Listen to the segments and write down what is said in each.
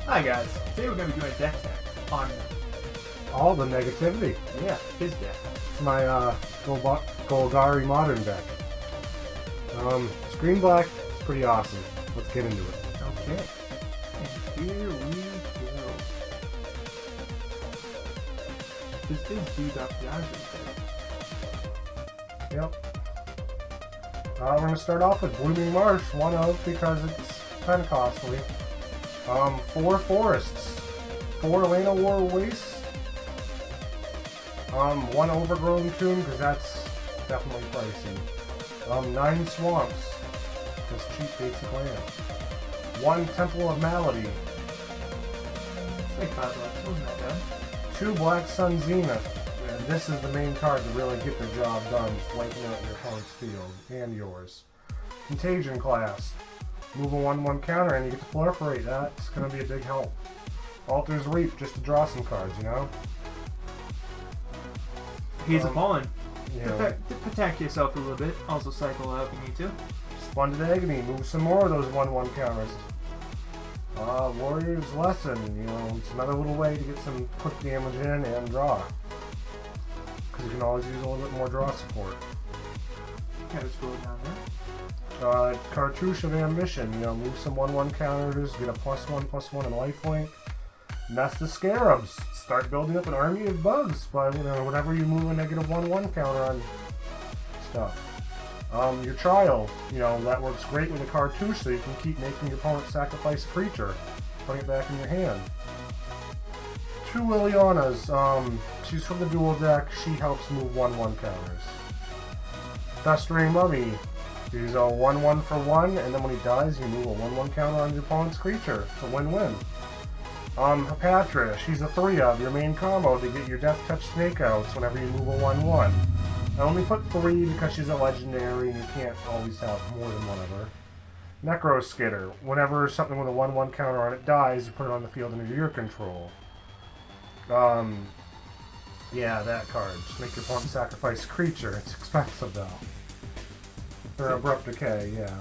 Hi guys, today we're going to be doing a deck tech on, All the negativity. yeah, his deck. It's my Golgari modern deck. It's green black. It's pretty awesome. Let's get into it. Okay, and here we go. This is Dude Up the Ivory deck. Yep. We're going to start off with Blooming Marsh, 1 of, because it's kind of costly. 4 forests, 4 Elena War Wastes, 1 Overgrown Tomb, because that's definitely pricey. 9 swamps, just cheap basic land. 1 Temple of Malady. It's like $5, wasn't that bad? 2 Black Sun Zenith. And this is the main card to really get the job done, just wiping out your opponent's field and yours. Contagion class. Move a 1/1 counter and you get to proliferate that. It's going to be a big help. Altar's Reap, just to draw some cards, you know? He's a fallen. You know, Protect yourself a little bit. Also cycle out if you need to. Splendid Agony, move some more of those 1/1 counters. Warrior's Lesson, you know, it's another little way to get some quick damage in and draw. Because you can always use a little bit more draw support. Kind of scroll down there. Cartouche of Ambition, you know, move some 1/1 counters, get a +1/+1 in lifelink. Nest of Scarabs, start building up an army of bugs by, you know, whenever you move a -1/1 counter on stuff. Your Trial, you know, that works great with a cartouche, so you can keep making your opponent sacrifice a creature, putting it back in your hand. 2 Lilianas, she's from the dual deck, she helps move 1/1 counters. Festering Mummy, he's a 1/1 for 1, and then when he dies, you move a 1/1 counter on your opponent's creature. It's a win-win. Hepatra, she's a 3 of your main combo to get your Death Touch Snakeouts whenever you move a 1/1. I only put 3 because she's a legendary and you can't always have more than one of her. Necroskitter, whenever something with a 1/1 counter on it dies, you put it on the field under your control. Yeah, that card. Just make your opponent sacrifice a creature. It's expensive though. Or Abrupt Decay, yeah.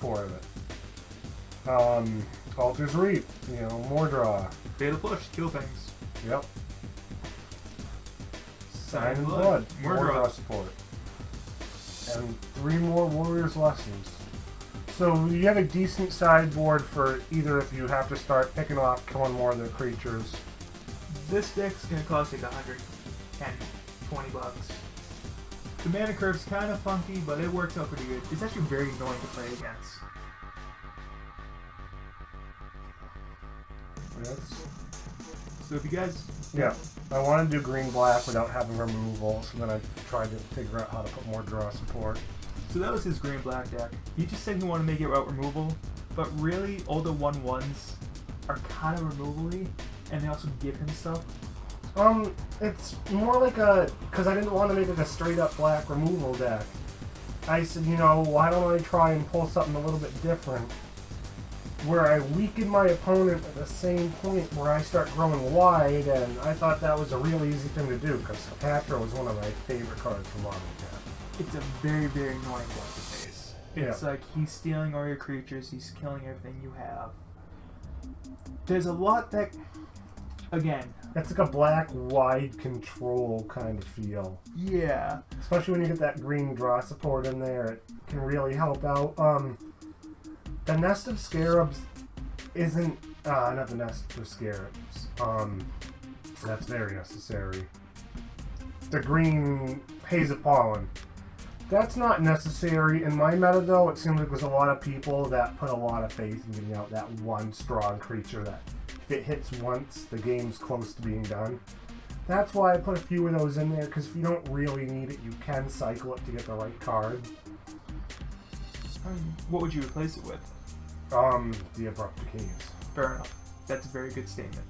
4 of it. Altar's Reap, you know, more draw. Fatal Push, kill things. Yep. Sign in Blood, more draw support. And 3 more Warrior's Lessons. So you have a decent sideboard for either if you have to start picking off killing more of their creatures. This deck's gonna cost like $110, $20. The mana curve's kind of funky, but it works out pretty good. It's actually very annoying to play against. Yes. So if you guys... Yeah, I want to do green-black without having removal, so then I tried to figure out how to put more draw support. So that was his green-black deck. He just said he wanted to make it out removal, but really all the 1/1s are kind of removal-y, and they also give him stuff. It's more like because I didn't want to make it a straight-up black removal deck. I said, you know, why don't I try and pull something a little bit different, where I weaken my opponent at the same point where I start growing wide, and I thought that was a real easy thing to do, because Hepatra was one of my favorite cards from Modern Deck. It's a very, very annoying deck to face. It's like he's stealing all your creatures, he's killing everything you have. There's a lot that... Again, It's like a black, wide control kind of feel. yeah. Especially when you get that green draw support in there, it can really help out. The Nest of Scarabs isn't, not the Nest of Scarabs. That's very necessary. The green Haze of Pollen. That's not necessary. In my meta, though, it seems like there's a lot of people that put a lot of faith in getting out that one strong creature that if it hits once, the game's close to being done. That's why I put a few of those in there, because if you don't really need it, you can cycle it to get the right card. What would you replace it with? The Abrupt Decays. Fair enough. That's a very good statement.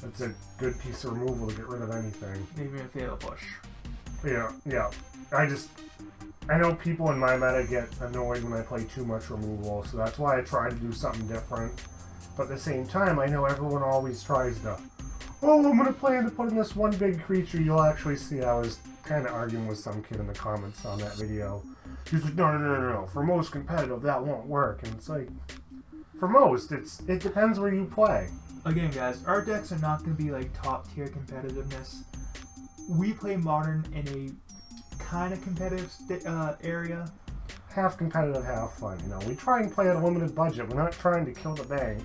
That's a good piece of removal to get rid of anything. Maybe a Fatal Push. Yeah. I know people in my meta get annoyed when I play too much removal, so that's why I try to do something different. But at the same time, I know everyone always tries to, oh, I'm going to plan to put in this one big creature. You'll actually see I was kind of arguing with some kid in the comments on that video. He's like, no. For most competitive, that won't work. And it's like, For most, it depends where you play. Again, guys, our decks are not going to be like top tier competitiveness. We play Modern in a kind of competitive area. Half competitive, half fun. You know, we try and play at a limited budget. We're not trying to kill the bank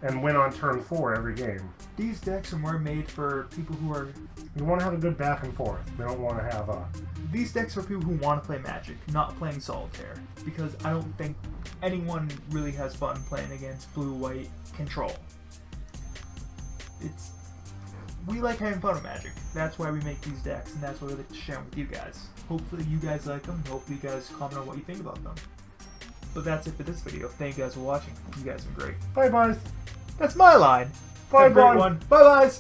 and win on turn 4 every game. These decks are more made for people who are... You want to have a good back and forth. We don't want to have a... These decks are for people who want to play Magic, not playing Solitaire. Because I don't think anyone really has fun playing against blue-white control. We like having fun with Magic. That's why we make these decks, and that's why we like to share them with you guys. Hopefully you guys like them, and hopefully you guys comment on what you think about them. But that's it for this video. Thank you guys for watching. You guys are great. Bye-bye. That's my line. Bye-bye. Bye-bye.